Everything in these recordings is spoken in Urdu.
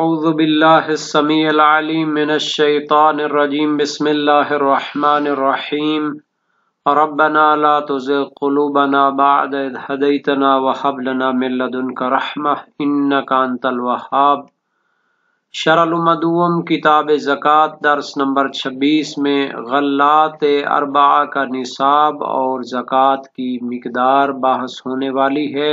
أعوذ بالله السميع العليم من الشيطان الرجيم بسم الله الرحمن الرحيم ربنا لا تزغ قلوبنا بعد إذ هديتنا وهب لنا من لدنك رحمة إنك أنت الوهاب۔ شرح المدوم کتاب زکوٰۃ درس نمبر 26 میں غلات اربعہ کا نصاب اور زکوٰۃ کی مقدار بحث ہونے والی ہے۔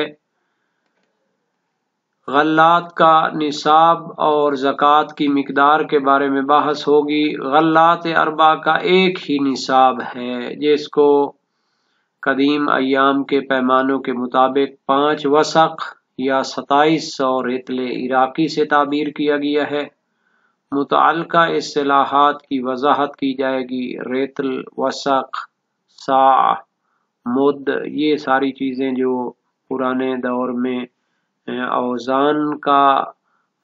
غلات کا نصاب اور زکوٰۃ کی مقدار کے بارے میں بحث ہوگی۔ غلات اربعہ کا ایک ہی نصاب ہے جس کو قدیم ایام کے پیمانوں کے مطابق 5 وسق یا 2700 رطل عراقی سے تعبیر کیا گیا ہے۔ متعلقہ اصطلاحات کی وضاحت کی جائے گی۔ رطل، وسق، صاع، مد، یہ ساری چیزیں جو پرانے دور میں اوزان کا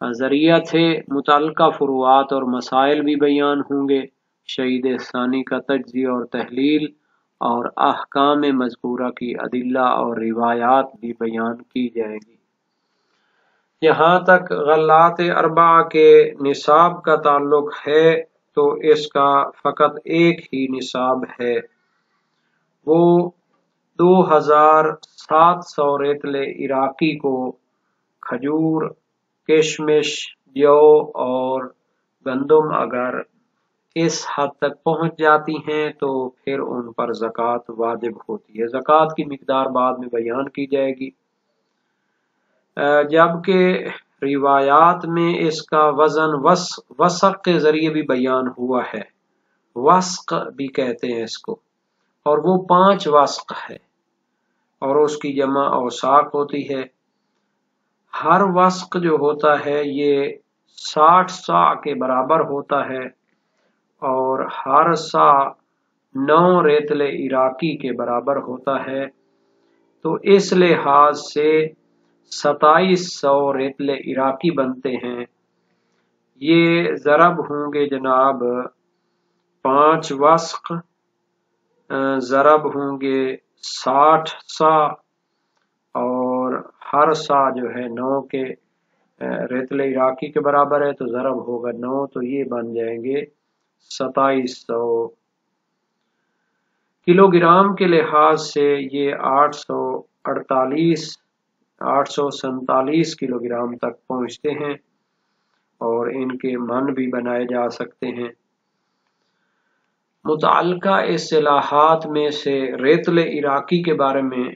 ذریعہ تھے۔ متعلقہ فروعات اور مسائل بھی بیان ہوں گے۔ شہید ثانی کا تجزیہ اور تحلیل اور احکام مذکورہ کی ادلہ اور روایات بھی بیان کی جائے گی۔ یہاں تک غلات اربعہ کے نصاب کا تعلق ہے تو اس کا فقط ایک ہی نصاب ہے، وہ 2700 رطل عراقی کو کھجور، کشمش، جو اور گندم اگر اس حد تک پہنچ جاتی ہیں تو پھر ان پر زکوٰۃ واجب ہوتی ہے۔ زکوٰۃ کی مقدار بعد میں بیان کی جائے گی، جبکہ روایات میں اس کا وزن وسق کے ذریعے بھی بیان ہوا ہے۔ وسق بھی کہتے ہیں اس کو، اور وہ 5 وسق ہے اور اس کی جمع اوساق ہوتی ہے۔ ہر وسق جو ہوتا ہے یہ 60 صاع کے برابر ہوتا ہے اور ہر صاع 9 رطل عراقی کے برابر ہوتا ہے، تو اس لحاظ سے 2700 رطل عراقی بنتے ہیں۔ یہ ضرب ہوں گے جناب 5 وسق، ضرب ہوں گے 60 صاع، اور ہر صاع جو ہے 9 کے رطل عراقی کے برابر ہے تو ضرب ہوگا 9، تو یہ بن جائیں گے 2700۔ کلو گرام کے لحاظ سے یہ 847 کلو گرام تک پہنچتے ہیں اور ان کے من بھی بنائے جا سکتے ہیں۔ متعلقہ اصطلاحات میں سے رطل عراقی کے بارے میں،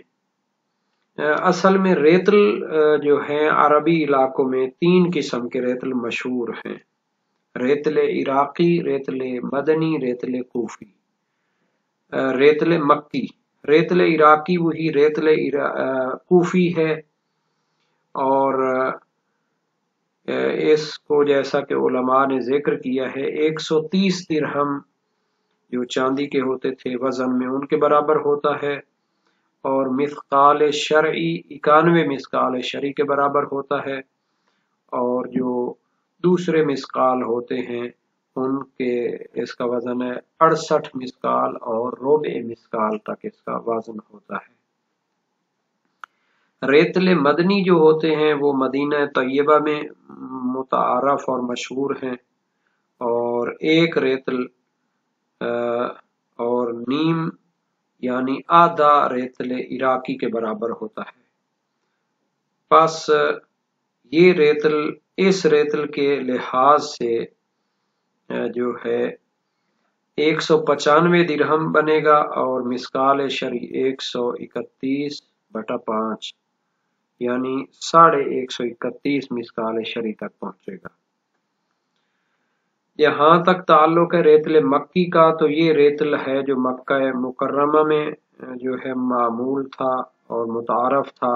اصل میں رطل جو ہیں عربی علاقوں میں 3 قسم کے رطل مشہور ہیں: رطل عراقی، رطل مدنی، رطل کوفی۔ رطل مکی، رطل عراقی وہی رطل کوفی ہے، اور اس کو جیسا کہ علماء نے ذکر کیا ہے 130 درہم جو چاندی کے ہوتے تھے وزن میں ان کے برابر ہوتا ہے، اور مثقال شرعی 91 مثقال شرعی کے برابر ہوتا ہے، اور جو دوسرے مثقال ہوتے ہیں ان کے اس کا وزن ہے 68 مثقال اور ربع مثقال تک اس کا وزن ہوتا ہے۔ رطل مدنی جو ہوتے ہیں وہ مدینہ طیبہ میں متعارف اور مشہور ہیں، اور 1 رطل اور نیم یعنی آدھا رطل عراقی کے برابر ہوتا ہے۔ پس یہ رطل اس رطل کے لحاظ سے جو ہے 195 درہم بنے گا، اور مثقال شرعی 131/5 یعنی 131 مثقال شرعی تک پہنچے گا۔ یہاں تک تعلق ہے رطل مکی کا، تو یہ رطل ہے جو مکہ مکرمہ میں جو ہے معمول تھا اور متعارف تھا۔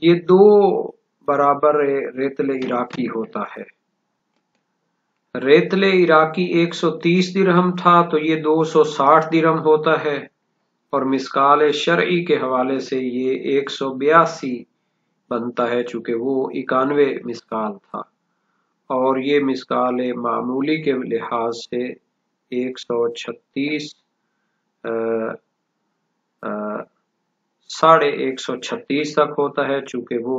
یہ 2 برابر رطل عراقی ہوتا ہے۔ رطل عراقی 130 درہم تھا تو یہ 260 درہم ہوتا ہے، اور مثقال شرعی کے حوالے سے یہ 182 بنتا ہے چونکہ وہ 91 مثقال تھا، اور یہ مثقال معمولی کے لحاظ سے 136 136 تک ہوتا ہے چونکہ وہ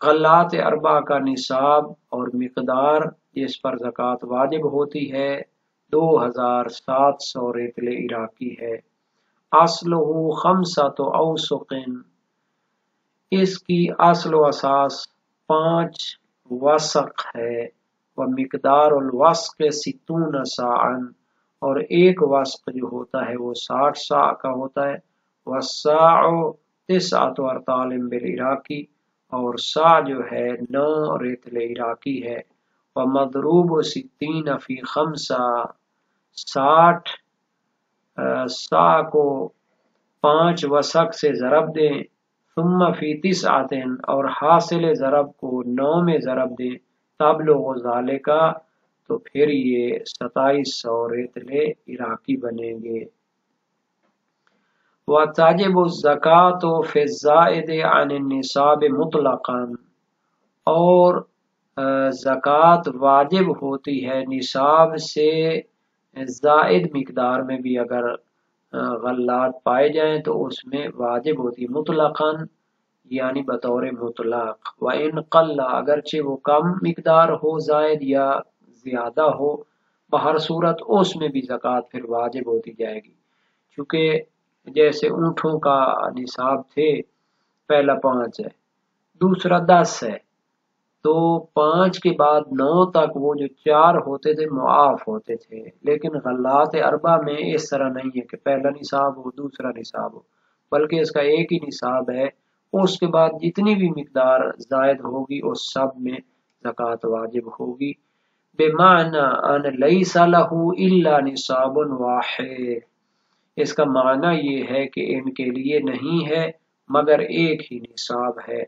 غلات اربع کا نصاب اور مقدار جس پر زکوٰۃ واجب ہوتی ہے 2700 ریتل عراقی ہے۔ اصلہ خمسۃ اوسق، اس کی اصل و اساس 5 وسق ہے۔ ومقدار الوسق 60 صاعا، اور ایک وسق جو ہوتا ہے وہ 60 صاع کا ہوتا ہے۔ والصاع 9 ارطال بالعراقی، اور صاع جو ہے 9 ریتل عراقی ہے۔ ومضروب 60 فی 5، 60 صاع کو 5 وسق سے ضرب دیں۔ ثم فی 9، اور حاصل ضرب کو 9 میں ضرب دیں۔ تبلغ ذالک، تو پھر یہ 2700 ریتل عراقی بنیں گے۔ وتجب الزکوٰۃ فی الزائد عن النصاب مطلقا، اور زکوٰۃ واجب ہوتی ہے نصاب سے زائد مقدار میں بھی اگر غلات پائے جائیں تو اس میں واجب ہوتی ہے مطلقاً، یعنی بطور مطلق۔ وَإِنْ قَلَّ، اگرچہ وہ کم مقدار ہو زائد یا زیادہ ہو، بہر صورت اس میں بھی زکوٰۃ پھر واجب ہوتی جائے گی۔ چونکہ جیسے اونٹوں کا نصاب تھے، پہلا 5 ہے، دوسرا 10 ہے، تو 5 کے بعد 9 تک وہ جو 4 ہوتے تھے معاف ہوتے تھے۔ لیکن غلات اربع میں اس طرح نہیں ہے کہ پہلا نصاب ہو دوسرا نصاب ہو، بلکہ اس کا ایک ہی نصاب ہے۔ اس کے بعد جتنی بھی مقدار زائد ہوگی اس سب میں زکوٰۃ واجب ہوگی۔ بمعنی ان لیس لہ الا نصاب واحد، اس کا معنی یہ ہے کہ ان کے لیے نہیں ہے مگر ایک ہی نصاب ہے۔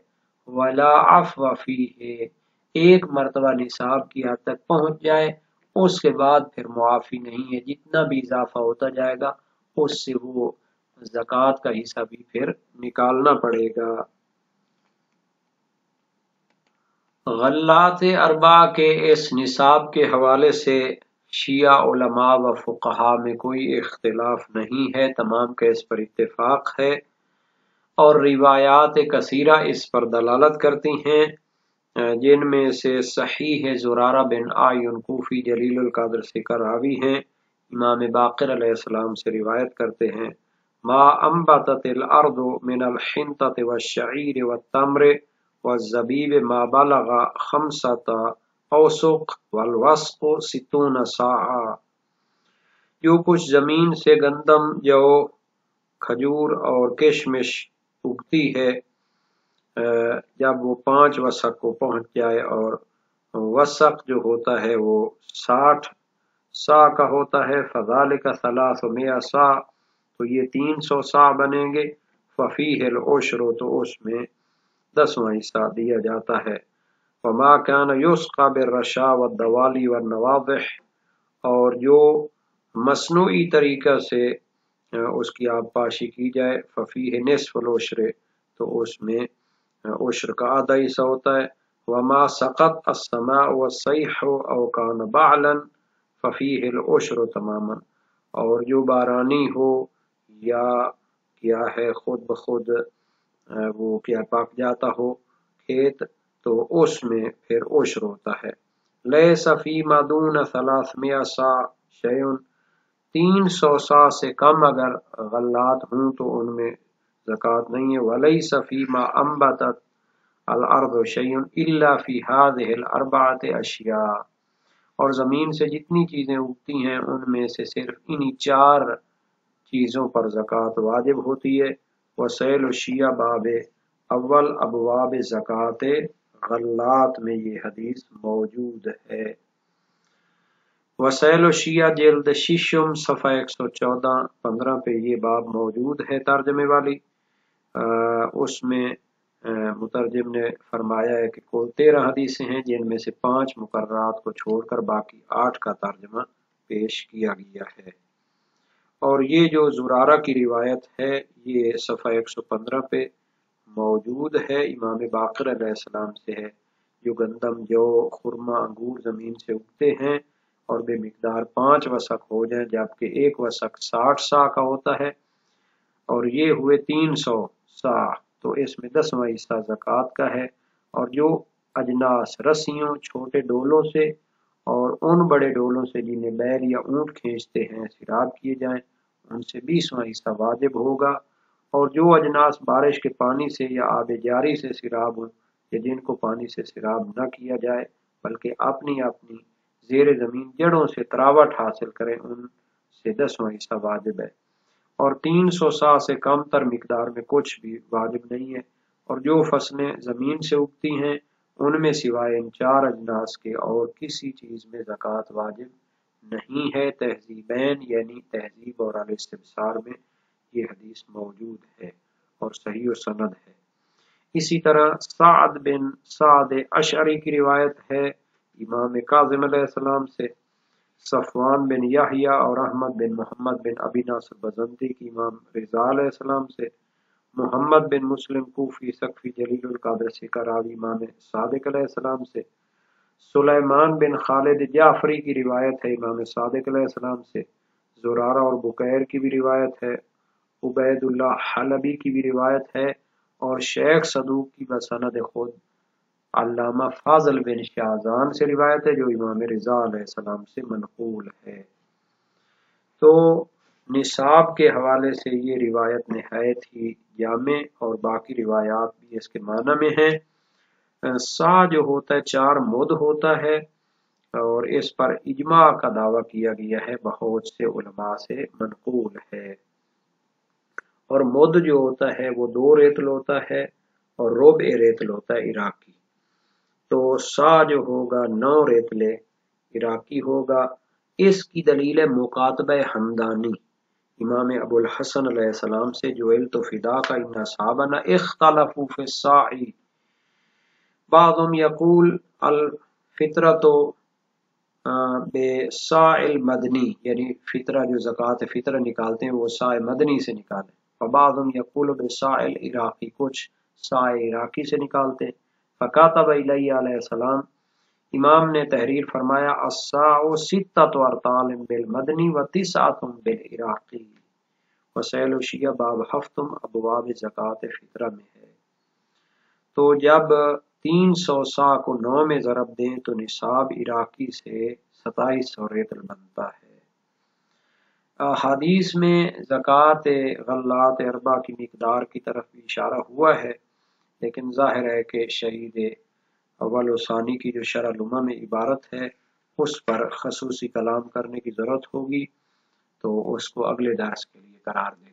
ولا عفو فیہ، ایک مرتبہ نصاب کی حد تک پہنچ جائے اس کے بعد پھر معافی نہیں ہے، جتنا بھی اضافہ ہوتا جائے گا اس سے وہ زکوٰۃ کا حصہ بھی پھر نکالنا پڑے گا۔ غلات اربع کے اس نصاب کے حوالے سے شیعہ علماء و فقہا میں کوئی اختلاف نہیں ہے، تمام کا اس پر اتفاق ہے، اور روایات کثیرہ اس پر دلالت کرتی ہیں، جن میں سے صحیح زرارہ بن اعین کوفی جلیل القدر سے راوی ہیں، امام باقر علیہ السلام سے روایت کرتے ہیں، ما انبتت الارض من الحنطۃ والشعیر والتمر والزبیب ما بلغ 5 اوسق والوسق 60 صاعا، جو کچھ زمین سے گندم، جو، کھجور اور کشمش اگتی ہے جب وہ 5 وسق کو پہنچ جائے، اور وسق جو ہوتا ہے وہ 60 صاع کا ہوتا ہے، فذالک 300 صاع، تو یہ 300 صاع بنیں گے۔ ففیہ العشر، تو اس میں 10واں حصہ دیا جاتا ہے۔ وما کان یسقى بالرشا والدوالی والنواضح، اور جو مصنوعی طریقہ سے اس کی آبپاشی کی جائے، ففیہ نصف العشر، تو اس میں عشر کا آدھا حصہ ہوتا ہے۔ وما سقط السماء والصیح او کان بعلا ففیہ العشر تماما، اور جو بارانی ہو یا کیا ہے خود بخود وہ کیا پاک جاتا ہو کھیت، تو اس میں پھر عشر ہوتا ہے۔ لیس فیما دون 300 صاع شیء، 300 صاع سے کم اگر غلات ہوں تو ان میں زکوٰۃ نہیں ہے۔ ولیس فیما انبتت الارض شیء الا فی هذه الاربعۃ اشیاء، اور زمین سے جتنی چیزیں اگتی ہیں ان میں سے صرف انہی 4 چیزوں پر زکوٰۃ واجب ہوتی ہے۔ وسائل الشیعہ باب اول ابواب زکوٰۃ غلات میں یہ حدیث موجود ہے۔ وسائل الشیعہ جلد 6 صفحہ 114-15 پہ یہ باب موجود ہے ترجمے والی۔ اس میں مترجم نے فرمایا ہے کہ کل 13 حدیثیں ہیں، جن میں سے 5 مقررات کو چھوڑ کر باقی 8 کا ترجمہ پیش کیا گیا ہے۔ اور یہ جو زرارہ کی روایت ہے یہ صفحہ 115 پہ موجود ہے، امام باقر علیہ السلام سے ہے، جو گندم، جو، خرما، انگور زمین سے اگتے ہیں اور بے مقدار 5 وسق ہو جائیں، جبکہ ایک وسق 60 صاع کا ہوتا ہے، اور یہ ہوئے 300 صاع، تو اس میں 10واں حصہ زکوٰۃ کا ہے۔ اور جو اجناس رسیوں چھوٹے ڈولوں سے اور ان بڑے ڈولوں سے جنہیں بیل یا اونٹ کھینچتے ہیں سیراب کیے جائیں ان سے 20واں حصہ واجب ہوگا، اور جو اجناس بارش کے پانی سے یا آب جاری سے سیراب ہوں یا جن کو پانی سے سیراب نہ کیا جائے بلکہ اپنی اپنی زیر زمین جڑوں سے تراوٹ حاصل کریں ان سے 10واں حصہ واجب ہے، اور 300 سا سے کم تر مقدار میں کچھ بھی واجب نہیں ہے، اور جو فصلیں زمین سے اگتی ہیں ان میں سوائے ان 4 اجناس کے اور کسی چیز میں زکوٰۃ واجب نہیں ہے۔ تہذیبین یعنی تہذیب اور الاستبصار میں یہ حدیث موجود ہے اور صحیح و سند ہے۔ اسی طرح سعد بن سعد اشعری کی روایت ہے امام کاظم علیہ السلام سے، صفوان بن یحییٰ اور احمد بن محمد بن ابی ناصر بزنتی کی امام رضا علیہ السلام سے، محمد بن مسلم کوفی سقفی جلیل القدر سے کا راوی امام صادق علیہ السلام سے، سلیمان بن خالد جعفری کی روایت ہے امام صادق علیہ السلام سے، زرارہ اور بکیر کی بھی روایت ہے، عبید اللہ حلبی کی بھی روایت ہے، اور شیخ صدوق کی بسند خود علامہ فاضل بن شاہزان سے روایت ہے جو امام رضا علیہ السلام سے منقول ہے۔ تو نصاب کے حوالے سے یہ روایت نہایت ہی جامع اور باقی روایات بھی اس کے معنی میں ہیں۔ سا جو ہوتا ہے 4 مد ہوتا ہے اور اس پر اجماع کا دعویٰ کیا گیا ہے، بہت سے علماء سے منقول ہے، اور مد جو ہوتا ہے وہ 2 ریتل ہوتا ہے اور ربع ریتل ہوتا ہے عراقی، تو سا جو ہوگا 9 ریتلے عراقی ہوگا۔ اس کی دلیل مکاتبہ حمدانی امام ابو الحسن علیہ السلام سے جو التفدا کا ان اصحابنا اختلفوا فی الصاع، بعضهم یقول الفطرۃ بصاع المدنی، یعنی فطرہ جو زکوٰۃ فطر نکالتے ہیں وہ صاع مدنی سے نکالیں، فبعضهم یقول بصاع العراقی، کچھ صاع عراقی سے نکالتے ہیں۔ فکاتب الی علیہ السلام، امام نے تحریر فرمایا الصاع 6 ارطال بالمدنی و 9 بالعراقی، وسائل شیعہ باب ہفتم ابواب زکوٰۃ فطرہ میں ہے۔ تو جب 300 سا کو 9 میں ضرب دیں تو نصاب عراقی سے 2700 ریتل بنتا ہے۔ حدیث میں زکوٰۃ غلات اربع کی مقدار کی طرف بھی اشارہ ہوا ہے، لیکن ظاہر ہے کہ شہید اول و ثانی کی جو شرح الامم میں عبارت ہے اس پر خصوصی کلام کرنے کی ضرورت ہوگی، تو اس کو اگلے درس کے لیے قرار دیں۔